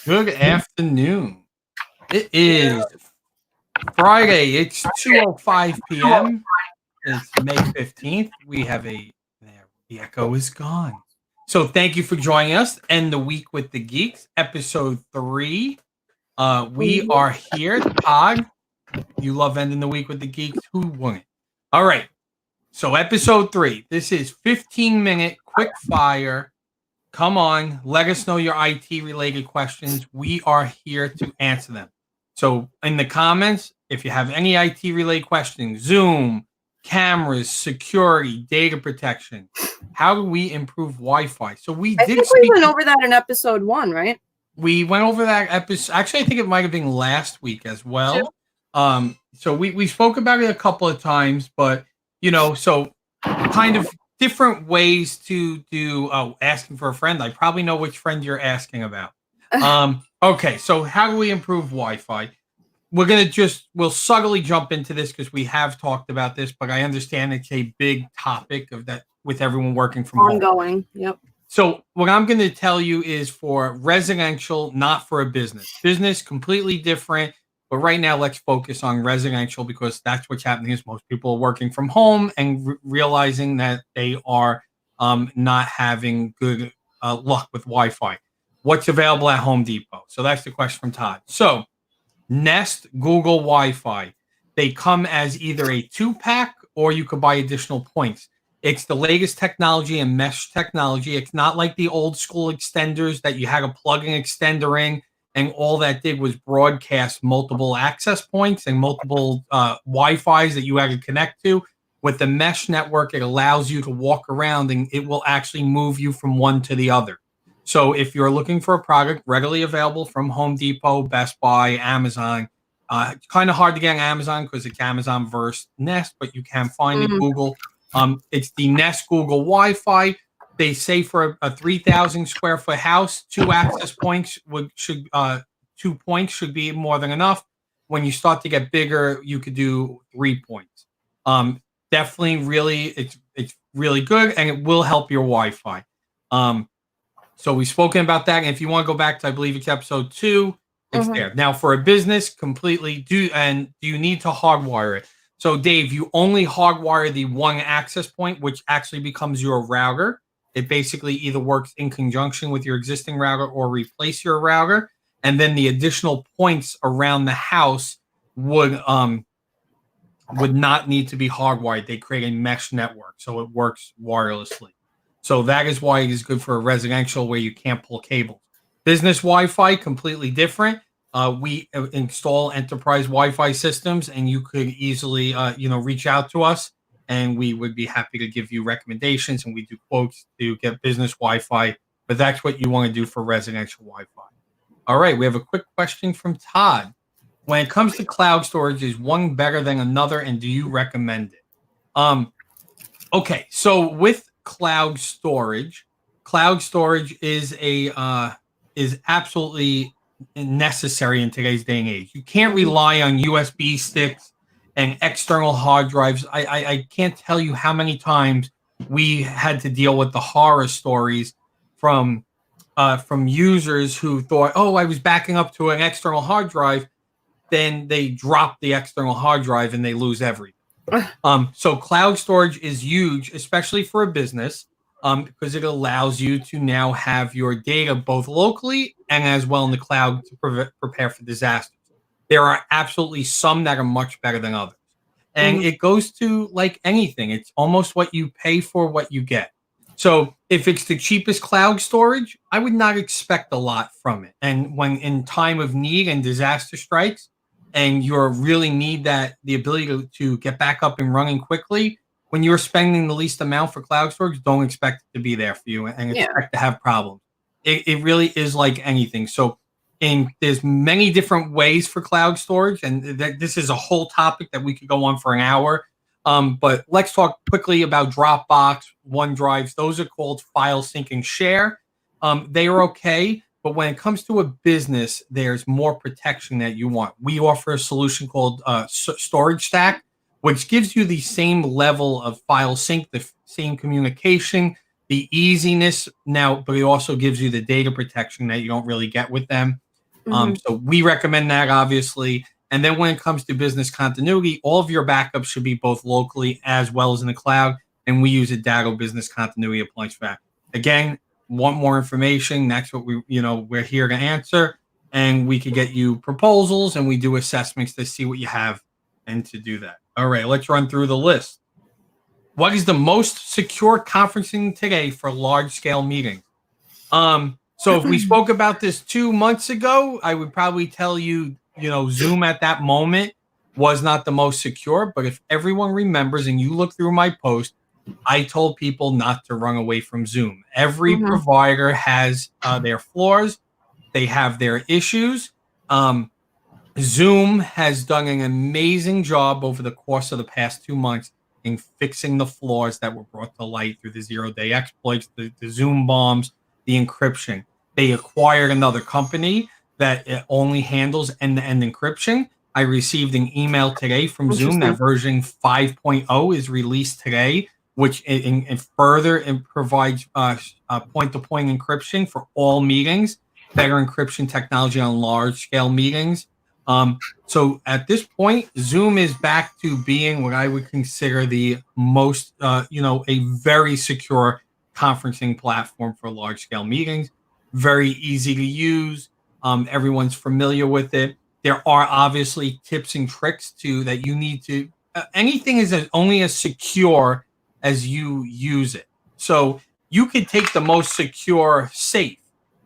Good afternoon. It is Friday. It's 2:05 p.m. It's May 15th. We have the echo is gone. So thank you for joining us. End the week with the Geeks, episode 3. We are here. Todd, you love ending the week with the Geeks. Who won it? All right. So episode 3. This is 15-minute quick fire. Come on, let us know your IT related questions. We are here to answer them. So in the comments, if you have any IT related questions, Zoom, cameras, security, data protection, how do we improve Wi-Fi? So I think we went over that in episode 1, right? We went over that episode. Actually, I think it might have been last week as well. So we spoke about it a couple of times, but so kind of different ways to do asking for a friend. I probably know which friend you're asking about. Okay, so how do we improve Wi-Fi? We'll subtly jump into this because we have talked about this, but I understand it's a big topic of that with everyone working from home. Ongoing, yep. So what I'm going to tell you is for residential, not for a business. Business, completely different. But right now, let's focus on residential because that's what's happening is most people are working from home and realizing that they are not having good luck with Wi-Fi. What's available at Home Depot? So that's the question from Todd. So Nest, Google Wi-Fi. They come as either a 2-pack or you could buy additional points. It's the latest technology and mesh technology. It's not like the old school extenders that you had to plug an extender in and all that did was broadcast multiple access points and multiple Wi-Fis that you had to connect to. With the mesh network, it allows you to walk around and it will actually move you from one to the other. So if you're looking for a product readily available from Home Depot, Best Buy, Amazon, it's kind of hard to get on Amazon because it's Amazon versus Nest, but you can find it Google. It's the Nest Google Wi-Fi. They say for a 3,000 square foot house, 2 access points 2 points should be more than enough. When you start to get bigger, you could do 3 points. Definitely, really, it's really good, and it will help your Wi-Fi. So we've spoken about that, and if you want to go back to, I believe it's episode 2, it's there. Now for a business, completely do you need to hardwire it? So Dave, you only hardwire the one access point, which actually becomes your router. It basically either works in conjunction with your existing router or replace your router. And then the additional points around the house would not need to be hardwired. They create a mesh network, so it works wirelessly. So that is why it is good for a residential where you can't pull cables. Business Wi-Fi, completely different. We install enterprise Wi-Fi systems, and you could easily, reach out to us, and we would be happy to give you recommendations, and we do quotes to get business Wi-Fi, but that's what you want to do for residential Wi-Fi. All right, we have a quick question from Todd. When it comes to cloud storage, is one better than another, and do you recommend it? Okay, so with cloud storage is absolutely necessary in today's day and age. You can't rely on USB sticks and external hard drives. I can't tell you how many times we had to deal with the horror stories from users who thought, oh, I was backing up to an external hard drive. Then they drop the external hard drive and they lose everything. So cloud storage is huge, especially for a business, because it allows you to now have your data both locally and as well in the cloud to prepare for disasters. There are absolutely some that are much better than others. And it goes to like anything. It's almost what you pay for what you get. So if it's the cheapest cloud storage, I would not expect a lot from it. And when in time of need and disaster strikes, and you really need the ability to get back up and running quickly, when you're spending the least amount for cloud storage, don't expect it to be there for you and expect to have problems. It really is like anything. So there's many different ways for cloud storage, and this is a whole topic that we could go on for an hour. But let's talk quickly about Dropbox, OneDrive. Those are called file sync and share. They are okay. But when it comes to a business, there's more protection that you want. We offer a solution called Storage Stack, which gives you the same level of file sync, the same communication, the easiness now, but it also gives you the data protection that you don't really get with them. So we recommend that, obviously. And then when it comes to business continuity, all of your backups should be both locally as well as in the cloud. And we use a Datto business continuity appliance for that. Again, want more information? That's what we're here to answer. And we could get you proposals, and we do assessments to see what you have and to do that. All right, let's run through the list. What is the most secure conferencing today for large scale meetings? So if we spoke about this 2 months ago, I would probably tell you, Zoom at that moment was not the most secure. But if everyone remembers and you look through my post, I told people not to run away from Zoom. Every provider has their flaws. They have their issues. Zoom has done an amazing job over the course of the past 2 months in fixing the flaws that were brought to light through the zero-day exploits, the Zoom bombs, the encryption. They acquired another company that only handles end-to-end encryption. I received an email today from Zoom that version 5.0 is released today, which further provides point-to-point encryption for all meetings, better encryption technology on large-scale meetings. So at this point, Zoom is back to being what I would consider the most, a very secure conferencing platform for large-scale meetings. Very easy to use. Everyone's familiar with it. There are obviously tips and tricks that you need to. Anything is only as secure as you use it. So you could take the most secure safe.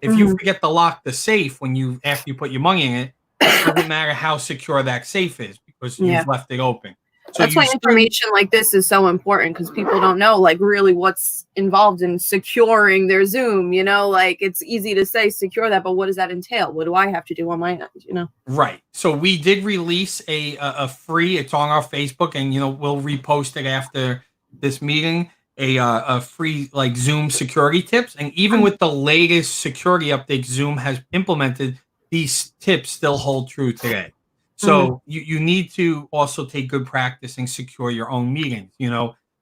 If you forget to lock the safe after you put your money in it, it doesn't matter how secure that safe is because you've left it open. So that's why information like this is so important, because people don't know really what's involved in securing their Zoom. It's easy to say secure that, but what does that entail? What do I have to do on my end? Right. So we did release a free. It's on our Facebook, and we'll repost it after this meeting. A free Zoom security tips, and even with the latest security updates Zoom has implemented, these tips still hold true today. So you need to also take good practice and secure your own meetings.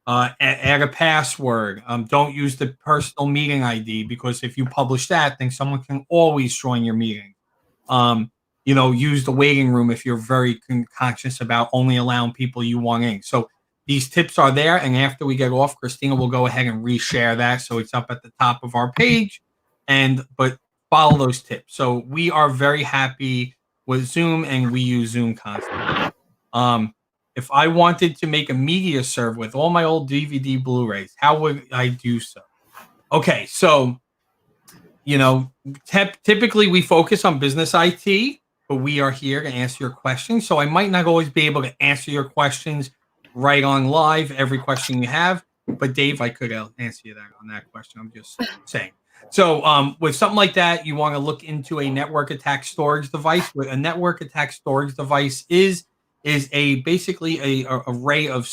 Add a password. Don't use the personal meeting ID, because if you publish that, then someone can always join your meeting. Use the waiting room if you're very conscious about only allowing people you want in. So these tips are there, and after we get off, Christina will go ahead and reshare that, so it's up at the top of our page. But follow those tips. So we are very happy with Zoom, and we use Zoom constantly. If I wanted to make a media server with all my old DVD Blu-rays, how would I do so? Okay, so typically we focus on business IT, but we are here to answer your questions. So I might not always be able to answer your questions right on live, every question you have, but Dave, I could answer you on that question. I'm just saying. So with something like that, you want to look into a network attack storage device. What a network attack storage device is basically a array of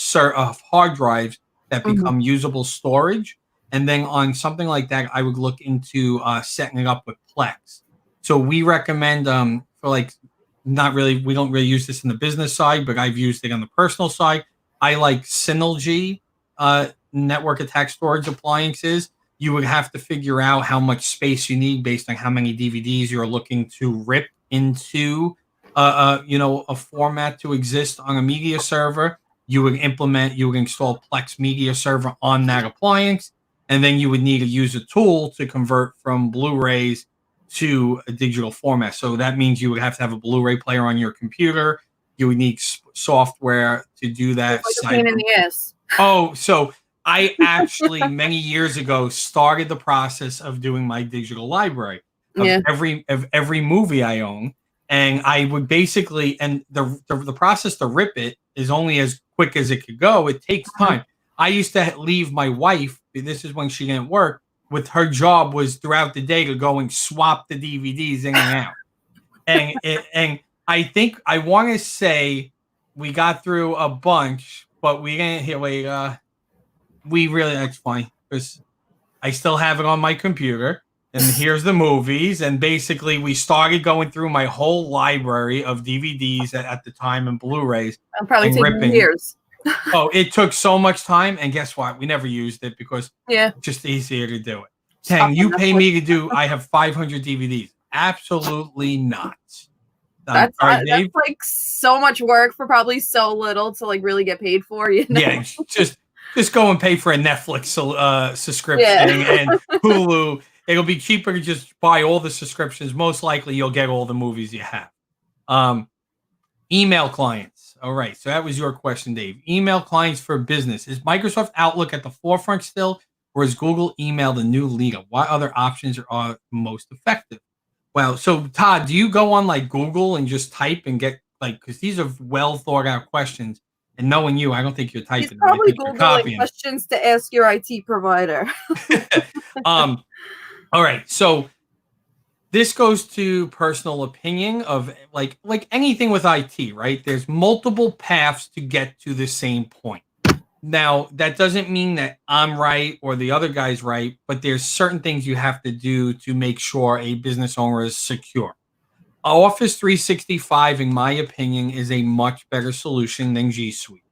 hard drives that become usable storage. And then on something like that, I would look into setting it up with Plex. So we recommend for not really, we don't really use this in the business side, but I've used it on the personal side. I like Synology network attack storage appliances. You would have to figure out how much space you need based on how many DVDs you're looking to rip into a format to exist on a media server. You would install Plex Media Server on that appliance, and then you would need to use a tool to convert from Blu-rays to a digital format. So that means you would have to have a Blu-ray player on your computer. You would need software to do that. It's like a pain in the ass. Oh, so I actually many years ago started the process of doing my digital library of every movie I own, and I would basically, and the process to rip it is only as quick as it could go. It takes time. I used to leave my wife. This is when she didn't work. With her job was throughout the day to go and swap the DVDs in and out, and I think I want to say we got through a bunch, but we didn't hear. That's funny because I still have it on my computer, and here's the movies. And basically, we started going through my whole library of DVDs at the time and Blu-rays. I'm probably taking years. Oh, it took so much time, and guess what? We never used it because it's just easier to do it. Tang, you pay me to do. I have 500 DVDs. Absolutely not. That's All right, that's Dave. like so much work for probably so little to like really get paid for, you know? Yeah, just go and pay for a Netflix subscription Yeah. and Hulu. It'll be cheaper to just buy all the subscriptions. Most likely, you'll get all the movies you have. Um, Email clients. All right, so that was your question, Dave. Email clients for business. Is Microsoft Outlook at the forefront still, or is Google Email the new leader? What other options are most effective? Well, so Todd, do you go on like Google and just type and get like, because these are well thought out questions, and knowing you, I don't think you're He's typing them. I probably think you're Googling copying. questions to ask your IT provider. um, all right, so this goes to personal opinion of like anything with IT, right? There's multiple paths to get to the same point. Now, that doesn't mean that I'm right or the other guy's right, but there's certain things you have to do to make sure a business owner is secure. Office 365, in my opinion, is a much better solution than G Suite.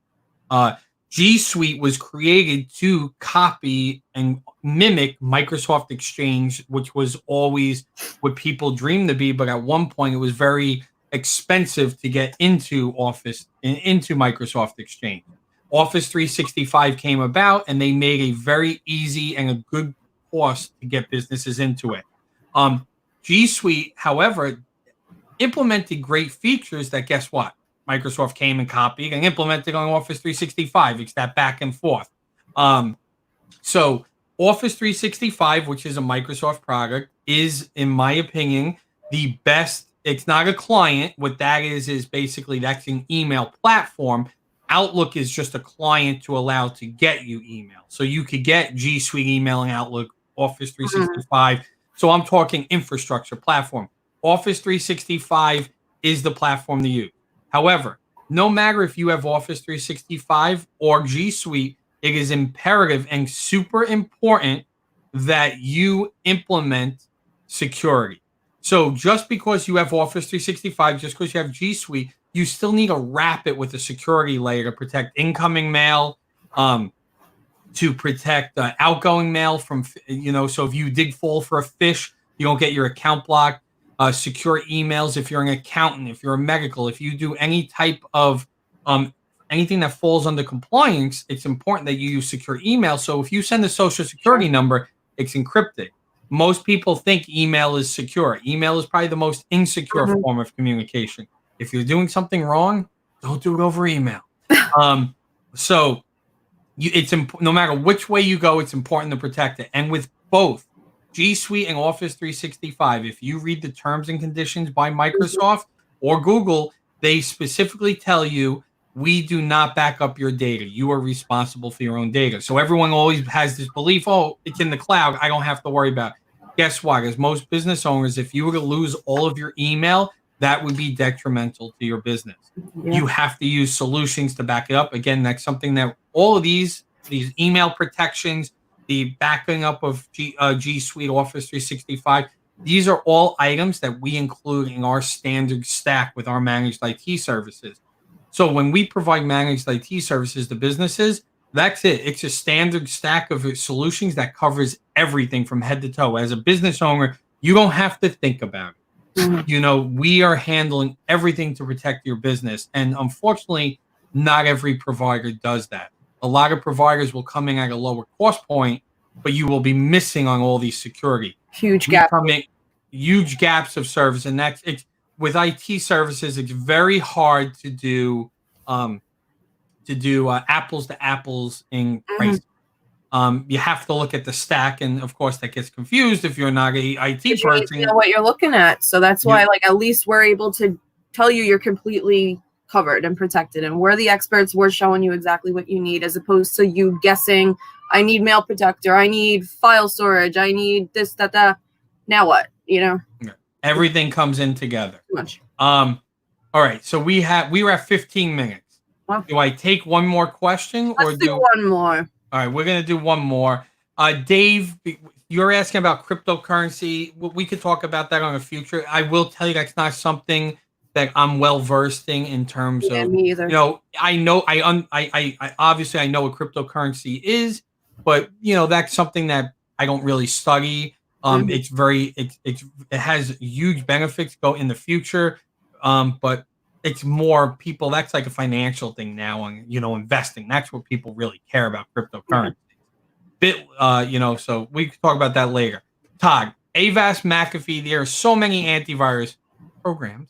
Uh, G Suite was created to copy and mimic Microsoft Exchange, which was always what people dreamed to be. But at one point, it was very expensive to get into Office and into Microsoft Exchange. Office 365 came about, and they made a very easy and a good cost to get businesses into it. G Suite, however, implemented great features that, guess what? Microsoft came and copied and implemented on Office 365. It's that back and forth. So Office 365, which is a Microsoft product, is, in my opinion, the best. It's not a client. What that is basically that's an email platform. Outlook is just a client to allow to get you email. So you could get G Suite email and Outlook, Office 365. So I'm talking infrastructure platform. Office 365 is the platform to use. However, no matter if you have Office 365 or G Suite, it is imperative and super important that you implement security. So just because you have Office 365, just because you have G Suite, you still need to wrap it with a security layer to protect incoming mail, to protect outgoing mail from, so if you did fall for a phish, you don't get your account blocked. Secure emails if you're an accountant, if you're a medical, if you do any type of anything that falls under compliance, it's important that you use secure email. So if you send a social security number, it's encrypted. Most people think email is secure. Email is probably the most insecure form of communication. If you're doing something wrong, don't do it over email. So it's no matter which way you go, it's important to protect it. And with both G Suite and Office 365, if you read the terms and conditions by Microsoft or Google, they specifically tell you we do not back up your data. You are responsible for your own data. So everyone always has this belief, oh, it's in the cloud, I don't have to worry about it. Guess what? As most business owners, if you were to lose all of your email, that would be detrimental to your business. Yeah. You have to use solutions to back it up. Again, that's something that all of these email protections, the backing up of G Suite, Office 365, these are all items that we include in our standard stack with our managed IT services. So when we provide managed IT services to businesses, that's it. It's a standard stack of solutions that covers everything from head to toe. As a business owner, you don't have to think about it. We are handling everything to protect your business. And unfortunately, not every provider does that. A lot of providers will come in at a lower cost point, but you will be missing on all these security. Huge gaps of service. And that's it's with IT services, it's very hard to do apples to apples in price. You have to look at the stack, and of course that gets confused if you're not a IT person. You know what you're looking at, so that's why, at least we're able to tell you you're completely covered and protected, and we're the experts. We're showing you exactly what you need, as opposed to you guessing. I need mail protector. I need file storage. I need this, that. Now what? Everything comes in together. Too much. All right, so we were at 15 minutes. Well, do I take one more question or do one more? All right, we're going to do one more. Dave, you're asking about cryptocurrency. We could talk about that on a future. I will tell you that's not something that I'm well versed in terms of. Me either. I know I obviously I know what cryptocurrency is, but that's something that I don't really study. It's very it has huge benefits go in the future, but it's more people. That's like a financial thing now, on investing. That's what people really care about, cryptocurrency. So we can talk about that later. Todd, Avast, McAfee, there are so many antivirus programs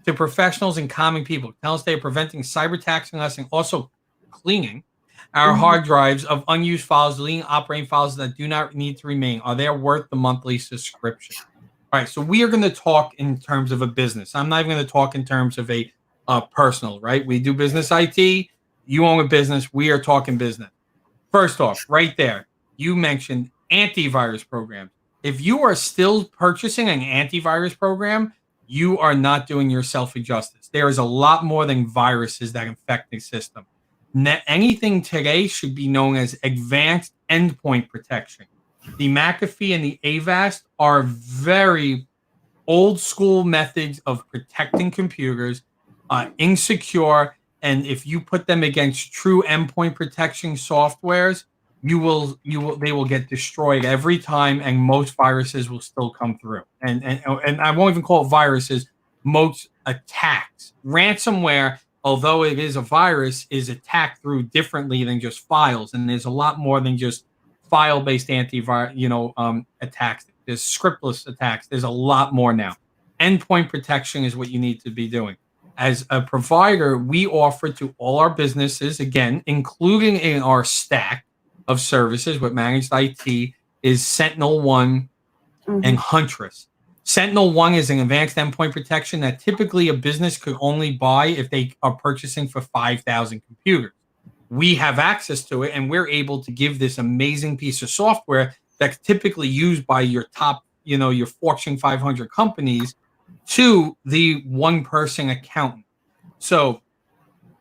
to professionals and common people. Tell us they are preventing cyber attacks on us and also cleaning our hard drives of unused files, deleting operating files that do not need to remain. Are they worth the monthly subscription? All right, so we are going to talk in terms of a business. I'm not even going to talk in terms of a personal, right? We do business IT. You own a business. We are talking business. First off, right there, you mentioned antivirus programs. If you are still purchasing an antivirus program, you are not doing yourself a justice. There is a lot more than viruses that infect the system. Anything today should be known as advanced endpoint protection. The McAfee and the Avast are very old school methods of protecting computers, insecure, and if you put them against true endpoint protection softwares, they will get destroyed every time, and most viruses will still come through. And I won't even call it viruses, most attacks. Ransomware, although it is a virus, is attacked through differently than just files, and there's a lot more than just file-based antivirus, attacks. There's scriptless attacks. There's a lot more now. Endpoint protection is what you need to be doing. As a provider, we offer to all our businesses, again, including in our stack of services with managed IT, is SentinelOne and Huntress. SentinelOne is an advanced endpoint protection that typically a business could only buy if they are purchasing for 5,000 computers. We have access to it, and we're able to give this amazing piece of software that's typically used by your top, your Fortune 500 companies to the one-person accountant. So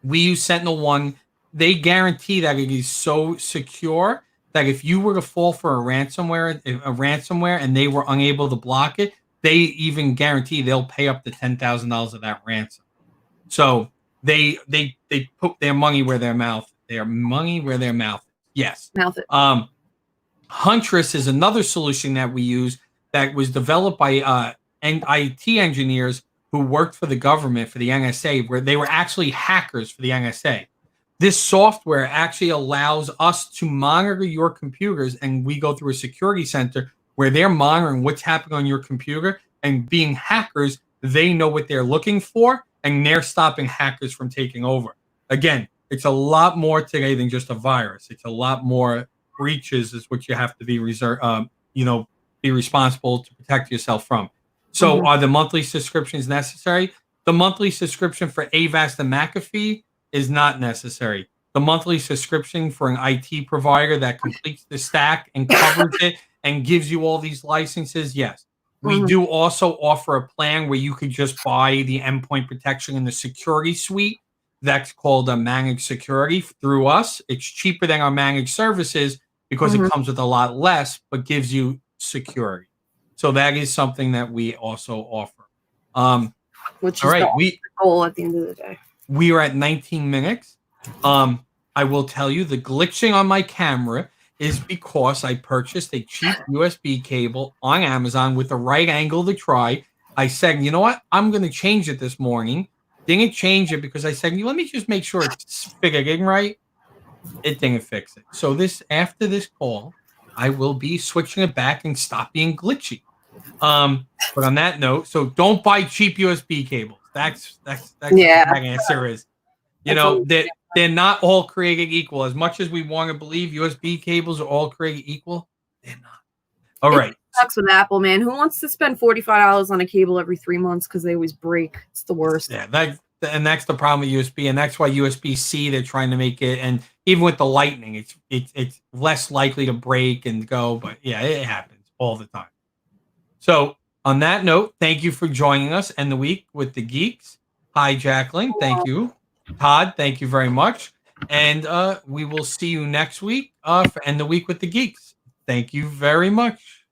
we use SentinelOne. They guarantee that it is so secure that if you were to fall for a ransomware and they were unable to block it, they even guarantee they'll pay up to $10,000 of that ransom. So they put their money where their mouth. Their money where their mouth is. Yes. Mouth it. Huntress is another solution that we use that was developed by IT engineers who worked for the government, for the NSA, where they were actually hackers for the NSA. This software actually allows us to monitor your computers, and we go through a security center where they're monitoring what's happening on your computer, and being hackers, they know what they're looking for, and they're stopping hackers from taking over. Again, it's a lot more today than just a virus. It's a lot more breaches is what you have to be be responsible to protect yourself from. So are the monthly subscriptions necessary? The monthly subscription for Avast and McAfee is not necessary. The monthly subscription for an IT provider that completes the stack and covers it and gives you all these licenses, yes. We do also offer a plan where you could just buy the endpoint protection in the security suite. That's called a managed security through us. It's cheaper than our managed services because it comes with a lot less, but gives you security. So that is something that we also offer. Which is the goal at the end of the day. We are at 19 minutes. I will tell you the glitching on my camera is because I purchased a cheap USB cable on Amazon with the right angle to try. I said, you know what? I'm going to change it this morning. Didn't change it because I said, let me just make sure it's fitting right. It didn't fix it. So after this call, I will be switching it back and stop being glitchy. But on that note, so don't buy cheap USB cables. That's what my answer is. They're not all created equal. As much as we want to believe USB cables are all created equal, they're not. All right. Sucks with Apple, man. Who wants to spend $45 on a cable every 3 months because they always break? It's the worst. Yeah, that's the problem with USB, and that's why USB-C they're trying to make it. And even with the Lightning, it's less likely to break and go. But yeah, it happens all the time. So on that note, thank you for joining us end the week with the Geeks. Hi, Jacqueline. Thank you. Todd, thank you very much. And we will see you next week for end the week with the Geeks. Thank you very much.